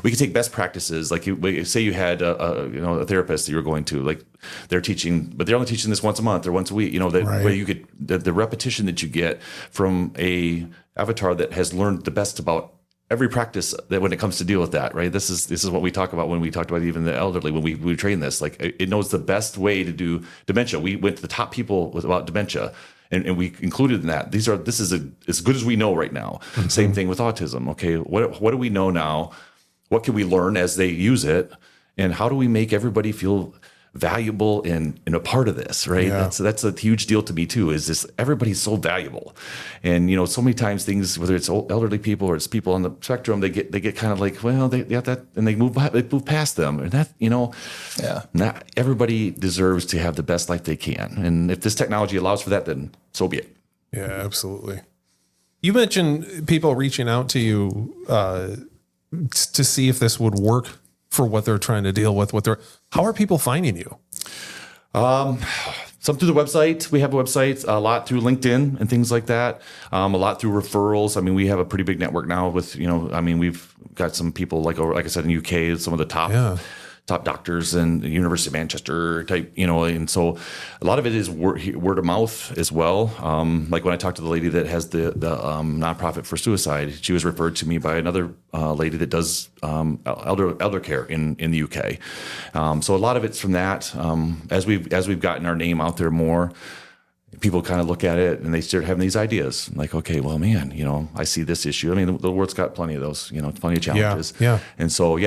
we can take best practices. Like say you had a therapist that you were going to, like they're teaching, but they're only teaching this once a month or once a week. Where you could the repetition that you get from a avatar that has learned the best about every practice that when it comes to deal with that, right? This is what we talk about when we talked about even the elderly, when we train this, like it knows the best way to do dementia. We went to the top people about dementia. And we included in that. This is as good as we know right now. Mm-hmm. Same thing with autism. Okay, what do we know now? What can we learn as they use it? And how do we make everybody feel valuable and a part of this, right? Yeah. That's a huge deal to me too, is this everybody's so valuable. And, so many times things, whether it's elderly people or it's people on the spectrum, they get kind of like, well, they got that, and they move past them. And that, not everybody deserves to have the best life they can. And if this technology allows for that, then so be it. Yeah, absolutely. You mentioned people reaching out to you to see if this would work for what they're trying to deal with. How are people finding you? Some through the website. We have a website, a lot through LinkedIn and things like that. A lot through referrals. I mean, we have a pretty big network now with, we've got some people like I said, in UK, some of the top doctors and the University of Manchester type, and so a lot of it is word of mouth as well. Like when I talked to the lady that has the nonprofit for suicide, she was referred to me by another lady that does elder care in the UK. So a lot of it's from that. As we've gotten our name out there more, people kind of look at it and they start having these ideas like, okay, well, man, I see this issue. I mean, the world's got plenty of those, plenty of challenges. Yeah. And so,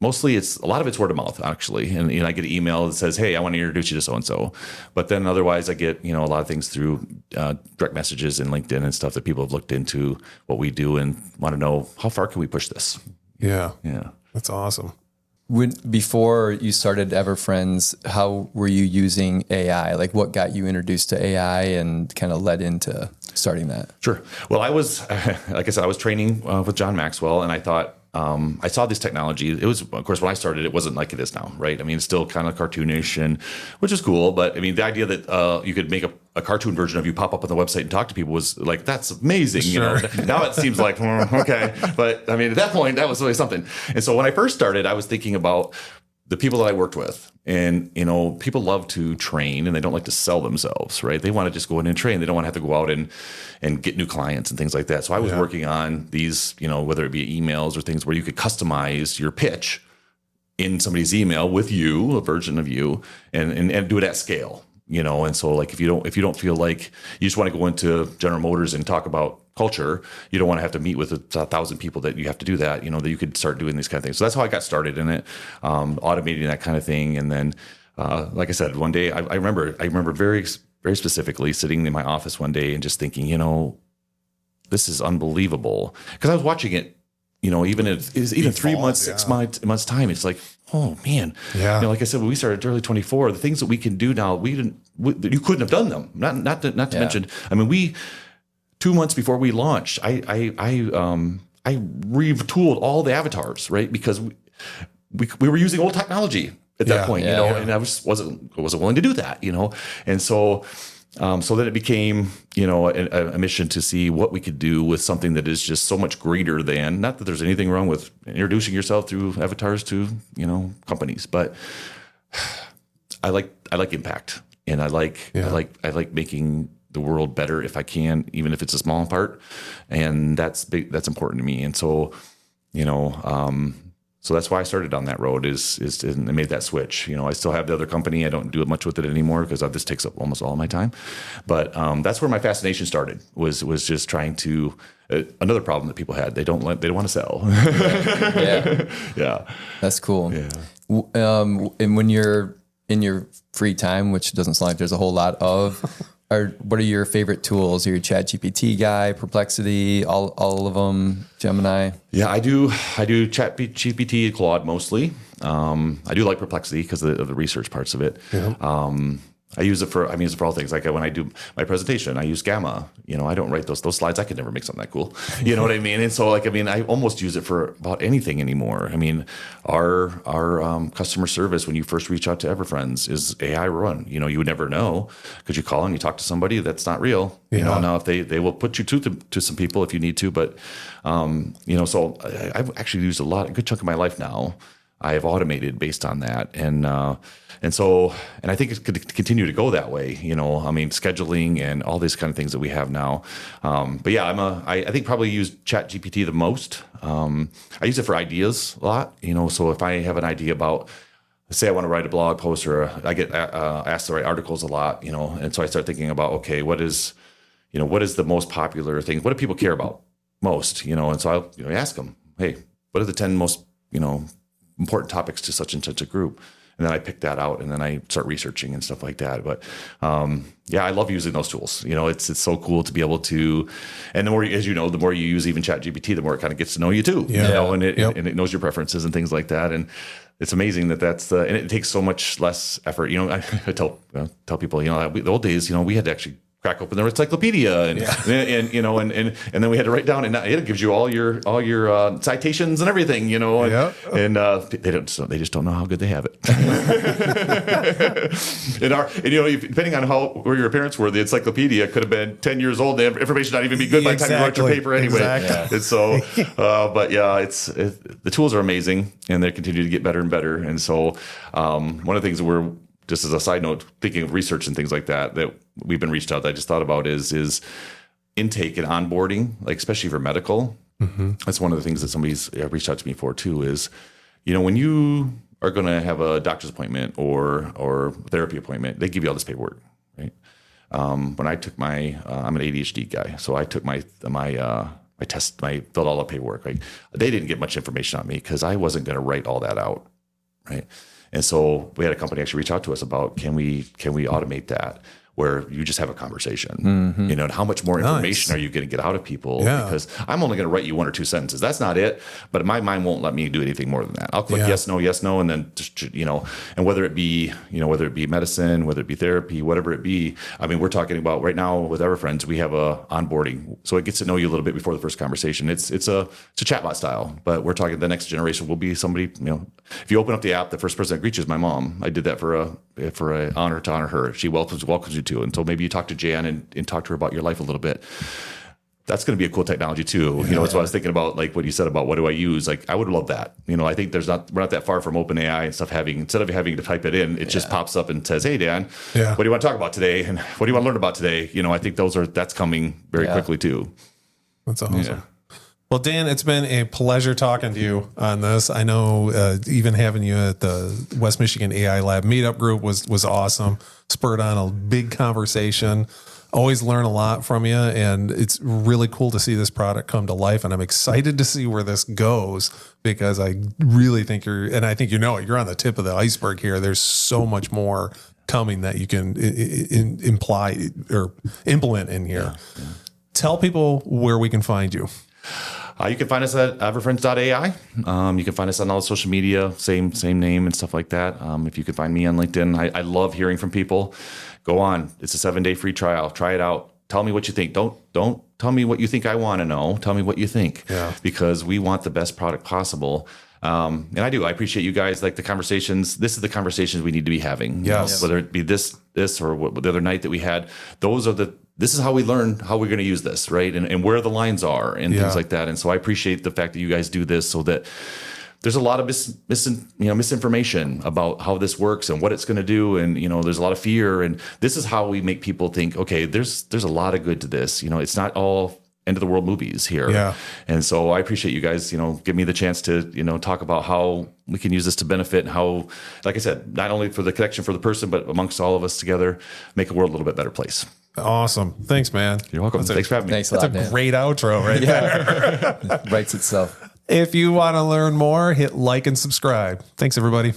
mostly it's a lot of it's word of mouth actually. And I get an email that says, hey, I want to introduce you to so-and-so. But then otherwise I get, a lot of things through direct messages and LinkedIn and stuff that people have looked into what we do and want to know how far can we push this? Yeah. Yeah. That's awesome. Before you started EverFriends, how were you using AI? Like what got you introduced to AI and kind of led into starting that? Sure. Well, I was, like I said, I was training with John Maxwell, and I thought, I saw this technology. It was, of course, when I started, it wasn't like it is now, right? I mean, it's still kind of cartoonish, and which is cool. But I mean, the idea that you could make a cartoon version of you pop up on the website and talk to people was like, that's amazing. Sure. Now it seems like, okay. But I mean, at that point, that was really something. And so when I first started, I was thinking about the people that I worked with. And, people love to train and they don't like to sell themselves, right? They want to just go in and train. They don't want to have to go out and get new clients and things like that. So I was working on these, whether it be emails or things where you could customize your pitch in somebody's email with you, a version of you, and do it at scale. And so like if you don't feel like you just want to go into General Motors and talk about culture, you don't want to have to meet with 1,000 people that you have to do that, that you could start doing these kind of things. So that's how I got started in it, automating that kind of thing. And then, like I said, one day I remember very, very specifically sitting in my office one day and just thinking, this is unbelievable. Because I was watching it, even 3 months, 6 months time, it's like, oh man, like I said, when we started early 24, the things that we can do now, you couldn't have done them. Not to mention, I mean, 2 months before we launched, I retooled all the avatars, right? Because we were using old technology at that point, and I wasn't willing to do that, and so. So then it became, a mission to see what we could do with something that is just so much greater than, not that there's anything wrong with introducing yourself through avatars to, companies, but I like impact, and I like making the world better if I can, even if it's a small part, and that's big. That's important to me, and so, so that's why I started on that road is and I made that switch. I still have the other company. I don't do much with it anymore because this takes up almost all of my time. But that's where my fascination started was just trying to another problem that people had. They don't want to sell. Yeah. That's cool. Yeah. And when you're in your free time, which doesn't sound like there's a whole lot of, what are your favorite tools? Are you a ChatGPT guy, Perplexity, all of them, Gemini? Yeah, I do ChatGPT and Claude mostly. I do like Perplexity because of the research parts of it. Yeah. I use it for all things. Like when I do my presentation, I use Gamma. I don't write those slides. I could never make something that cool. You know what I mean? And so I almost use it for about anything anymore. I mean, our customer service, when you first reach out to EverFriends, is AI run. You would never know because you call and you talk to somebody that's not real. Now if they will put you to some people if you need to, but so I've actually used a good chunk of my life now. I have automated based on that. And I think it could continue to go that way, scheduling and all these kind of things that we have now. But yeah, I think probably use ChatGPT the most. I use it for ideas a lot, so if I have an idea about, say I want to write a blog post or I get asked to write articles a lot, and so I start thinking about, okay, what is the most popular thing? What do people care about most? And so I'll ask them, hey, what are the 10 most, important topics to such and such a group? And then I pick that out and then I start researching and stuff like that. But I love using those tools. It's so cool to be able to, and the more, as the more you use even ChatGPT, the more it kind of gets to know you too. And it knows your preferences and things like that. And it's amazing and it takes so much less effort. I tell people, the old days, we had to actually crack open their encyclopedia and then we had to write down, and now it gives you all your citations and everything, and they just don't know how good they have it. Depending on where your parents were, the encyclopedia could have been 10 years old. The information not even be good by the time you wrote your paper anyway. Exactly. And so, but yeah, the tools are amazing and they continue to get better and better. And so, one of the things that we're, just as a side note, thinking of research and things like that we've been reached out that I just thought about is intake and onboarding, like especially for medical. Mm-hmm. That's one of the things that somebody's reached out to me for too is, when you are going to have a doctor's appointment or therapy appointment, they give you all this paperwork, right? When I took I'm an ADHD guy, so I took my test, filled all the paperwork. Right? They didn't get much information on me because I wasn't going to write all that out, right? And so we had a company actually reach out to us about, can we automate that where you just have a conversation, and how much more information are you going to get out of people? Yeah. Because I'm only going to write you 1 or 2 sentences. That's not it. But my mind won't let me do anything more than that. I'll click yes, no, and then just, and whether it be medicine, whether it be therapy, whatever it be. I mean, we're talking about right now with EverFriends, we have a onboarding. So it gets to know you a little bit before the first conversation. It's a chatbot style, but we're talking the next generation will be somebody, if you open up the app, the first person that greets you is my mom. I did that for a honor to honor her. She welcomes you to. And so maybe you talk to Jan and talk to her about your life a little bit. That's going to be a cool technology too. That's what I was thinking about, like what you said about what do I use? Like I would love that. I think we're not that far from OpenAI and stuff instead of having to type it in, it just pops up and says, hey Dan, what do you want to talk about today? And what do you want to learn about today? I think that's coming very quickly too. That's awesome. Yeah. Well, Dan, it's been a pleasure talking to you on this. I know even having you at the West Michigan AI Lab meetup group was awesome. Spurred on a big conversation. Always learn a lot from you, and it's really cool to see this product come to life. And I'm excited to see where this goes because I really think you're on the tip of the iceberg here. There's so much more coming that you can imply or implement in here. Yeah. Tell people where we can find you. You can find us at EverFriends.ai. You can find us on all social media, same name and stuff like that. If you can find me on LinkedIn, I love hearing from people. Go on. It's a 7-day free trial. Try it out. Tell me what you think. Don't tell me what you think I want to know. Tell me what you think, because we want the best product possible. And I do. I appreciate you guys, like the conversations. This is the conversations we need to be having. Yes. Whether it be this or the other night that we had. This is how we learn how we're going to use this, right? And where the lines are and things like that. And so I appreciate the fact that you guys do this so that there's a lot of misinformation about how this works and what it's going to do. And, there's a lot of fear. And this is how we make people think, okay, there's a lot of good to this. It's not all end of the world movies here. Yeah. And so I appreciate you guys, give me the chance to, talk about how we can use this to benefit and how, like I said, not only for the connection for the person, but amongst all of us together, make the world a little bit better place. Awesome. Thanks, man. You're welcome. Thanks for having me. Thanks a lot, That's a great outro right there. Writes itself. If you want to learn more, hit like and subscribe. Thanks, everybody.